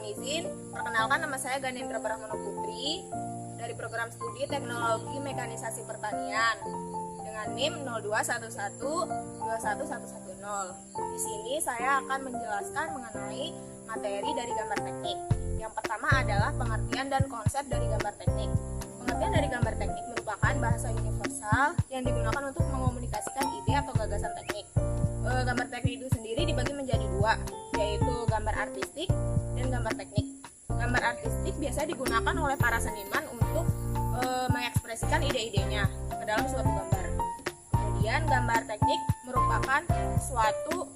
Mohon izin, perkenalkan nama saya Ganendra Brahmana Putri dari program studi Teknologi Mekanisasi Pertanian dengan NIM 021121110. Di sini saya akan menjelaskan mengenai materi dari gambar teknik. Yang pertama adalah pengertian dan konsep dari gambar teknik. Pengertian dari gambar teknik merupakan bahasa universal yang digunakan untuk mengomunikasikan ide atau gagasan teknik. Gambar teknik itu sendiri dibagi menjadi dua, yaitu gambar artistik dan gambar teknik. Gambar artistik biasanya digunakan oleh para seniman untuk mengekspresikan ide-idenya ke dalam suatu gambar. Kemudian gambar teknik merupakan suatu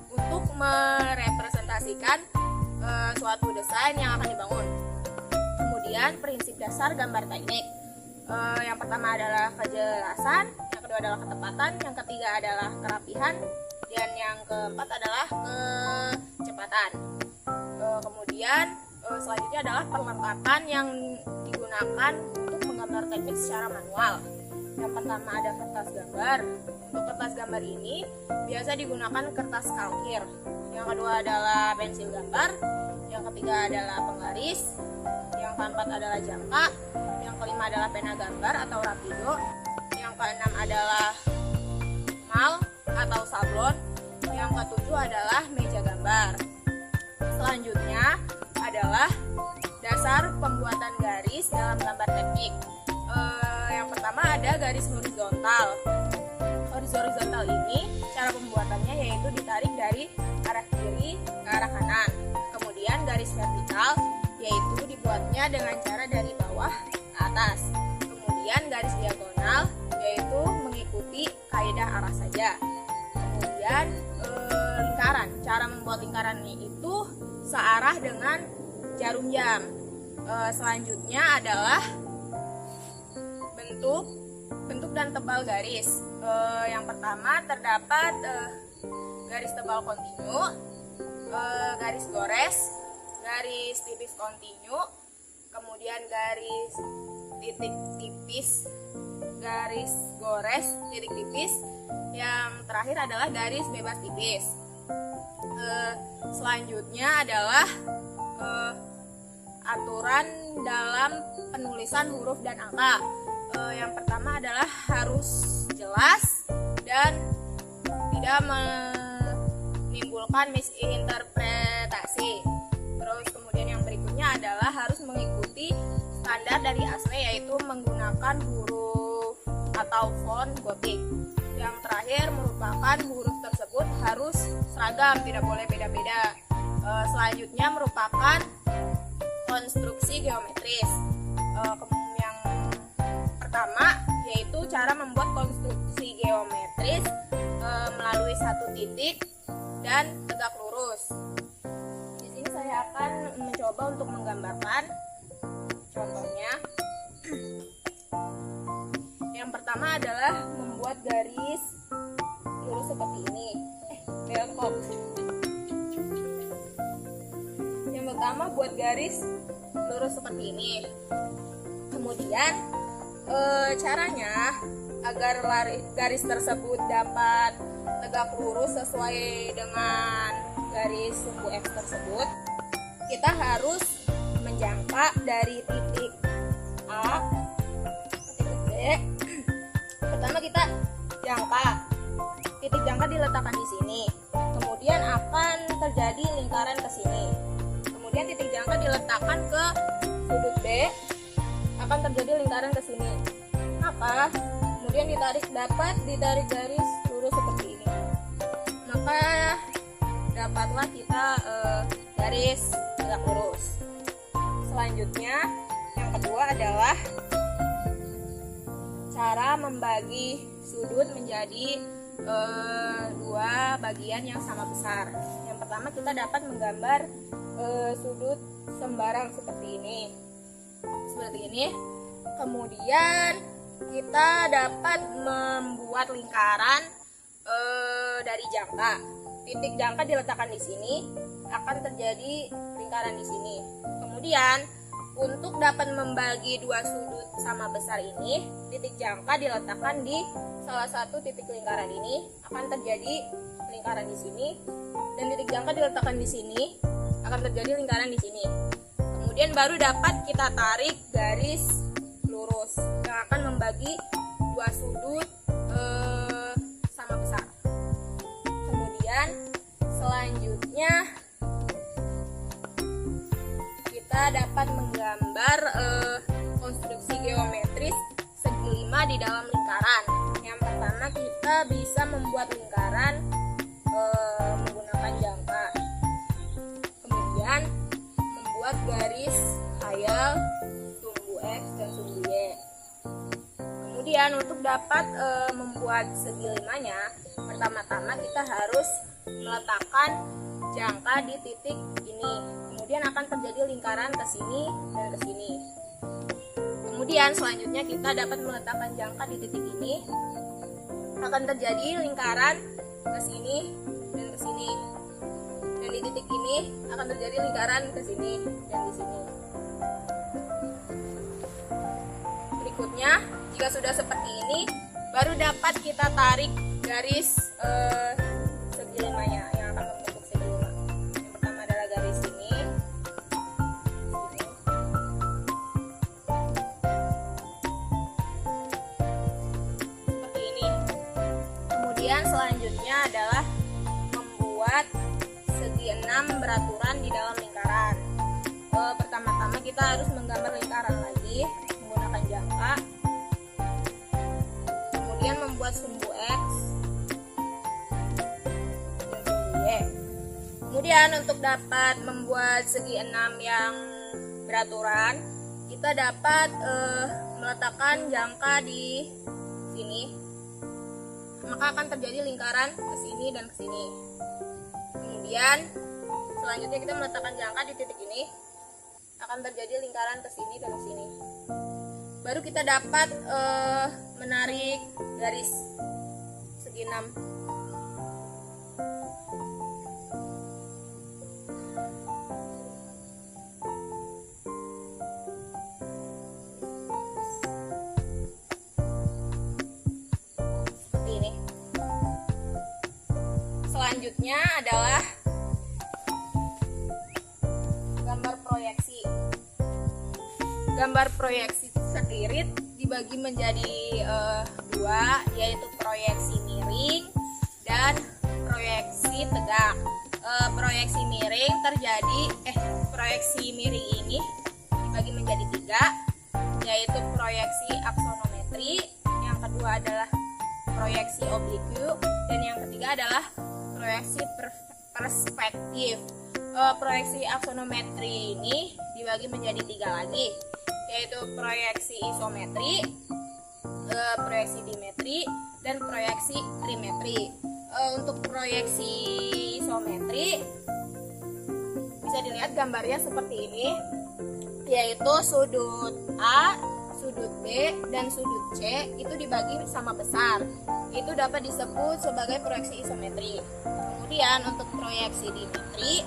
untuk merepresentasikan suatu desain yang akan dibangun. Kemudian prinsip dasar gambar teknik, yang pertama adalah kejelasan, yang kedua adalah ketepatan, yang ketiga adalah kerapihan, dan yang keempat adalah kecepatan. Kemudian selanjutnya adalah perlengkapan yang digunakan untuk menggambar teknik secara manual. Yang pertama ada kertas gambar. Untuk kertas gambar ini biasa digunakan kertas kalkir. Yang kedua adalah pensil gambar. Yang ketiga adalah penggaris. Yang keempat adalah jangka. Yang kelima adalah pena gambar atau rapido. Yang keenam adalah mal atau sablon. Yang ketujuh adalah meja gambar. Selanjutnya adalah dasar pembuatan garis dalam gambar teknik. Yang pertama ada garis horizontal. Garis horizontal ini cara pembuatannya yaitu ditarik dari arah kiri ke arah kanan. Kemudian garis vertikal yaitu dibuatnya dengan cara dari bawah ke atas. Kemudian garis diagonal yaitu mengikuti kaidah arah saja. Kemudian lingkaran, cara membuat lingkaran itu searah dengan jarum jam. Selanjutnya adalah bentuk dan tebal garis. Yang pertama terdapat garis tebal kontinu, garis gores, garis tipis kontinu, kemudian garis titik tipis, garis gores, titik tipis. Yang terakhir adalah garis bebas tipis. Selanjutnya adalah aturan dalam penulisan huruf dan angka. Yang pertama adalah harus jelas dan tidak menimbulkan misinterpretasi. Terus kemudian yang berikutnya adalah harus mengikuti standar dari ASME, yaitu menggunakan huruf atau font gotik. Yang terakhir merupakan huruf tersebut harus seragam, tidak boleh beda-beda. Selanjutnya merupakan konstruksi geometris. Yang pertama yaitu cara membuat konstruksi geometris melalui satu titik dan tegak lurus. Di sini saya akan mencoba untuk menggambarkan contohnya. Yang pertama adalah membuat garis lurus seperti ini. Belkop. Yang pertama buat garis lurus seperti ini. Kemudian caranya agar garis tersebut dapat tegak lurus sesuai dengan garis suku X tersebut, kita harus menjangka dari titik A ke titik B. Pertama kita jangka. Titik jangka diletakkan di sini. Kemudian akan terjadi lingkaran ke sini. Kemudian titik jangka diletakkan ke sudut B, akan terjadi lingkaran ke sini. Maka kemudian dapat ditarik garis lurus seperti ini. Maka dapatlah kita garis tegak lurus. Selanjutnya yang kedua adalah cara membagi sudut menjadi dua bagian yang sama besar. Yang pertama kita dapat menggambar sudut sembarang seperti ini. Kemudian kita dapat membuat lingkaran dari jangka. Titik jangka diletakkan di sini, akan terjadi lingkaran di sini. Kemudian untuk dapat membagi dua sudut sama besar ini, titik jangka diletakkan di salah satu titik lingkaran ini, akan terjadi lingkaran di sini dan titik jangka diletakkan di sini, akan terjadi lingkaran di sini. Kemudian baru dapat kita tarik garis lurus yang akan membagi dua sudut sama besar. Kemudian selanjutnya kita dapat menggambar konstruksi geometris segi 5 di dalam lingkaran. Yang pertama kita bisa membuat lingkaran menggunakan jangka. Kemudian membuat garis khayal sumbu X dan sumbu Y. Kemudian untuk dapat membuat segi 5-nya, pertama-tama kita harus meletakkan jangka di titik ini. Kemudian akan terjadi lingkaran ke sini dan ke sini. Kemudian selanjutnya kita dapat meletakkan jangka di titik ini. Akan terjadi lingkaran ke sini dan ke sini. Dan di titik ini akan terjadi lingkaran ke sini dan di sini. Berikutnya, jika sudah seperti ini, baru dapat kita tarik garis segi 5-nya yang akan membentuk segi 5. Yang pertama adalah garis ini. Seperti ini. Kemudian selanjutnya adalah membuat segi 6 beraturan di dalam lingkaran. Pertama-tama kita harus menggambar lingkaran lagi menggunakan jangka. Kemudian membuat sumbu X dan sumbu Y. Kemudian untuk dapat membuat segi 6 yang beraturan, kita dapat meletakkan jangka di sini. Maka akan terjadi lingkaran ke sini dan ke sini. Kemudian selanjutnya kita meletakkan jangka di titik ini, akan terjadi lingkaran ke sini dan ke sini. Baru kita dapat menarik garis segi 6. Seperti ini. Selanjutnya adalah gambar proyeksi. Gambar proyeksi sendiri dibagi menjadi dua, yaitu proyeksi miring dan proyeksi tegak. Proyeksi miring ini dibagi menjadi 3, yaitu proyeksi aksonometri, yang kedua adalah proyeksi obliku, dan yang ketiga adalah proyeksi perspektif. Proyeksi aksonometri ini dibagi menjadi 3 lagi, yaitu proyeksi isometri, proyeksi dimetri, dan proyeksi trimetri. Untuk proyeksi isometri bisa dilihat gambarnya seperti ini, yaitu sudut A, sudut B, dan sudut C itu dibagi sama besar. Itu dapat disebut sebagai proyeksi isometri. Kemudian untuk proyeksi dimetri,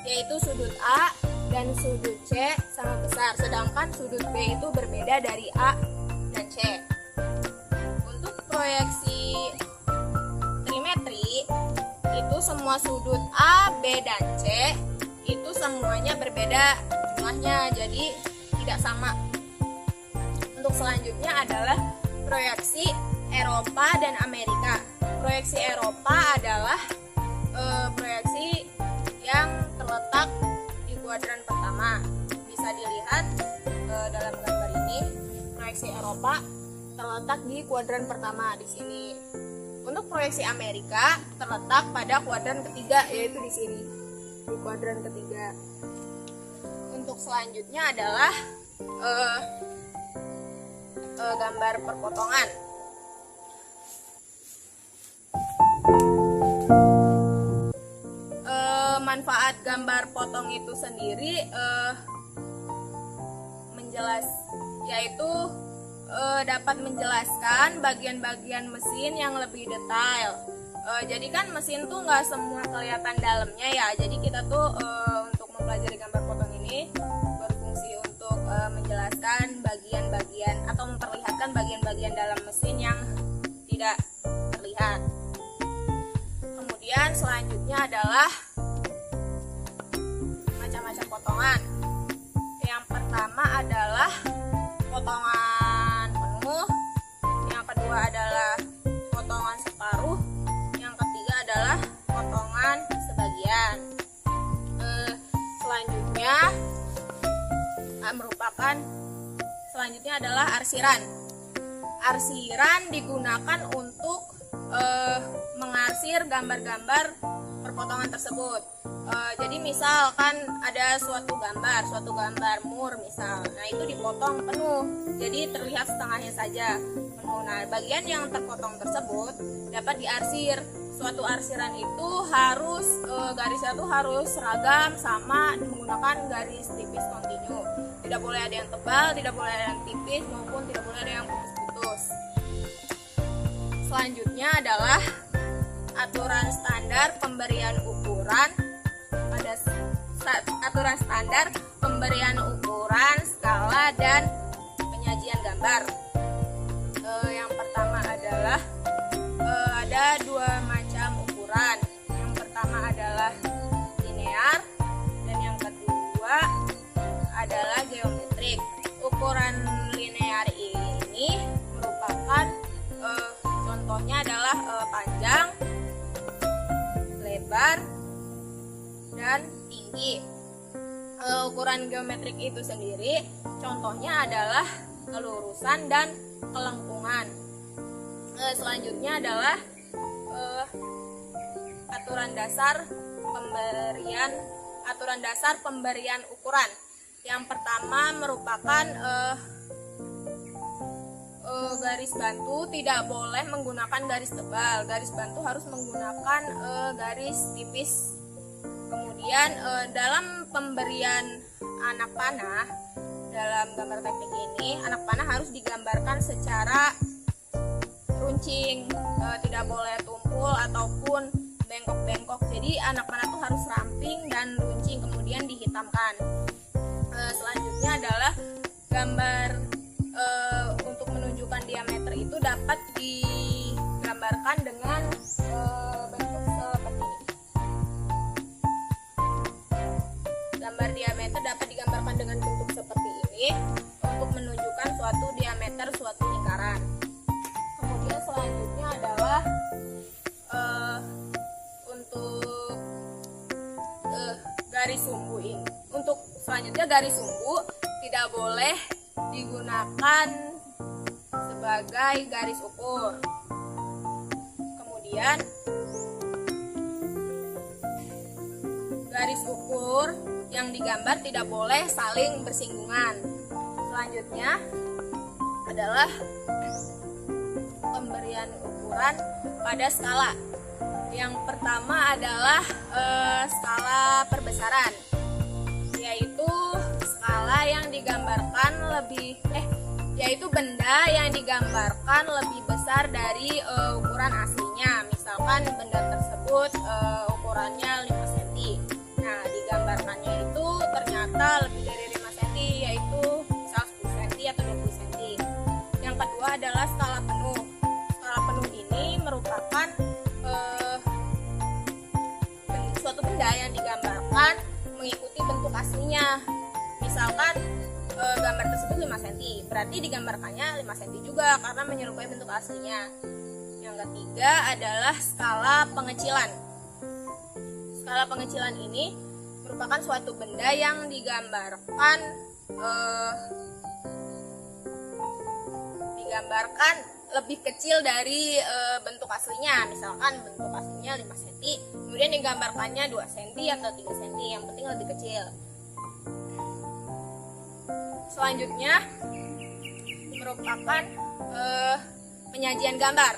yaitu sudut A dan sudut C sama besar, sedangkan sudut B itu berbeda dari A dan C. Untuk proyeksi trimetri, itu semua sudut A, B, dan C itu semuanya berbeda jumlahnya, jadi tidak sama. Untuk selanjutnya adalah proyeksi Eropa dan Amerika. Proyeksi Eropa adalah proyeksi yang terletak di kuadran pertama. Bisa dilihat dalam gambar ini, proyeksi Eropa terletak di kuadran pertama di sini. Untuk proyeksi Amerika terletak pada kuadran ketiga, yaitu di sini, di kuadran ketiga. Untuk selanjutnya adalah gambar perpotongan. Manfaat gambar potong itu sendiri yaitu dapat menjelaskan bagian-bagian mesin yang lebih detail. Jadi kan mesin tuh nggak semua kelihatan dalamnya ya. Jadi kita tuh untuk mempelajari gambar potong ini berfungsi untuk menjelaskan bagian-bagian atau memperlihatkan bagian-bagian dalam mesin yang tidak terlihat. Kemudian Selanjutnya adalah macam-macam potongan. Yang pertama adalah potongan penuh, yang kedua adalah potongan separuh, yang ketiga adalah potongan sebagian. Selanjutnya adalah arsiran. Arsiran digunakan untuk mengarsir gambar-gambar perpotongan tersebut. Jadi misalkan ada suatu gambar mur misal, nah itu dipotong penuh, jadi terlihat setengahnya saja penuh. Nah bagian yang terpotong tersebut dapat diarsir. Suatu arsiran itu harus garisnya tuh harus seragam, sama, menggunakan garis tipis kontinu. Tidak boleh ada yang tebal, tidak boleh ada yang tipis, maupun tidak boleh ada yang putus-putus. Selanjutnya adalah aturan standar pemberian ukuran. Pada aturan standar pemberian ukuran, skala, dan penyajian gambar. Yang pertama adalah ada dua macam ukuran. Yang pertama adalah linear, dan yang kedua adalah geometrik. Ukuran linear ini merupakan contohnya adalah panjang, lebar, dan tinggi. Ukuran geometrik itu sendiri contohnya adalah kelurusan dan kelengkungan. Selanjutnya adalah aturan dasar pemberian ukuran. Yang pertama merupakan garis bantu tidak boleh menggunakan garis tebal. Garis bantu harus menggunakan garis tipis. Kemudian dalam pemberian anak panah, dalam gambar teknik ini anak panah harus digambarkan secara runcing, tidak boleh tumpul ataupun bengkok-bengkok. Jadi anak panah itu harus ramping dan runcing, kemudian dihitamkan. Selanjutnya adalah gambar untuk menunjukkan diameter itu dapat digambarkan dengan bentuk seperti ini. Gambar diameter dapat digambarkan dengan bentuk seperti ini untuk menunjukkan suatu diameter suatu lingkaran. Kemudian selanjutnya adalah untuk garis sumbu ini. Untuk selanjutnya garis sumbu tidak boleh digunakan sebagai garis ukur. Kemudian garis ukur yang digambar tidak boleh saling bersinggungan. Selanjutnya adalah pemberian ukuran pada skala. Yang pertama adalah skala perbesaran, yaitu skala yang digambarkan yaitu benda yang digambarkan lebih besar dari ukuran aslinya. Misalkan benda tersebut ukurannya 5 cm. Nah, digambarkannya itu ternyata lebih dari 5 cm, yaitu misal 10 cm atau 20 cm. Yang kedua adalah skala penuh. Skala penuh ini merupakan suatu benda yang digambarkan mengikuti bentuk aslinya. Misalkan gambar tersebut 5 cm, berarti digambarkannya 5 cm juga karena menyerupai bentuk aslinya. Yang ketiga adalah skala pengecilan. Skala pengecilan ini merupakan suatu benda yang digambarkan lebih kecil dari bentuk aslinya. Misalkan bentuk aslinya 5 cm, kemudian digambarkannya 2 cm atau 3 cm, yang penting lebih kecil. Selanjutnya merupakan penyajian gambar.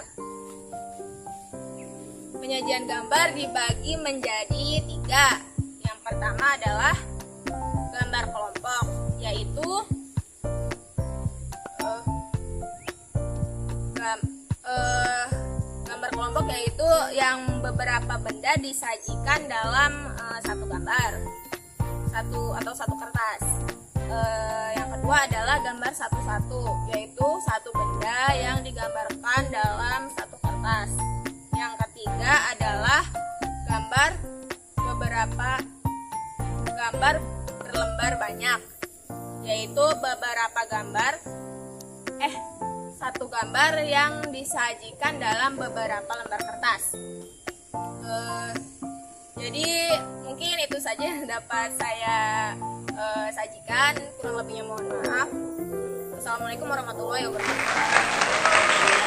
Penyajian gambar dibagi menjadi 3. Yang pertama adalah gambar kelompok, yaitu gambar kelompok yaitu yang beberapa benda disajikan dalam satu gambar, satu kertas. Yang kedua adalah gambar satu-satu, yaitu satu benda yang digambarkan dalam satu kertas. Yang ketiga adalah gambar beberapa gambar berlembar banyak, yaitu beberapa gambar satu gambar yang disajikan dalam beberapa lembar kertas. Jadi mungkin itu saja yang dapat saya sajikan, kurang lebihnya mohon maaf. Assalamualaikum warahmatullahi wabarakatuh.